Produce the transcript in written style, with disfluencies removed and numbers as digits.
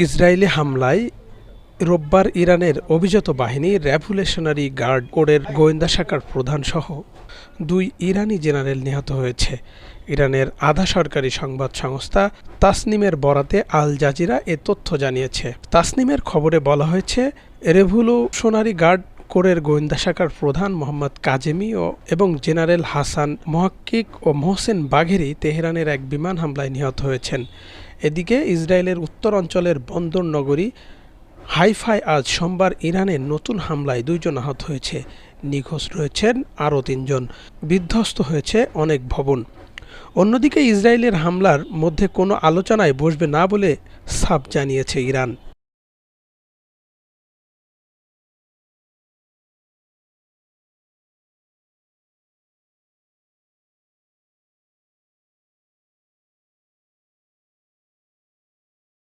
Israeli হামলায় রোববার ইরানের অভিজাত বাহিনী রেভলিউশনারি গার্ড কোরের গোয়েন্দা শাখার প্রধানসহ ২ ইরানি জেনারেল নিহত হয়েছে। ইরানের আধা সরকারি সংবাদ সংস্থা তাসনিমের বরাতে আল জাজিরা এ তথ্য জানিয়েছে। তাসনিমের খবরে বলা হয়েছে, রেভলিউশনারি গার্ড কোরের গোয়েন্দা শাখার প্রধান মোহাম্মদ কাজেমি এবং জেনারেল হাসান মোহাক্কিক ও মোহসেন বাঘেরি তেহরানের এক বিমান হামলায় নিহত হয়েছেন। এদিকে ইসরায়েলের উত্তর অঞ্চলের বন্দর নগরী হাইফায় আজ সোমবার ইরানের নতুন হামলায় ২ জন আহত হয়েছে। নিখোঁজ রয়েছেন আরও ৩ জন। বিধ্বস্ত হয়েছে অনেক ভবন। অন্যদিকে ইসরায়েলের হামলার মধ্যে কোনো আলোচনায় বসবে না বলে সাফ জানিয়েছে ইরান।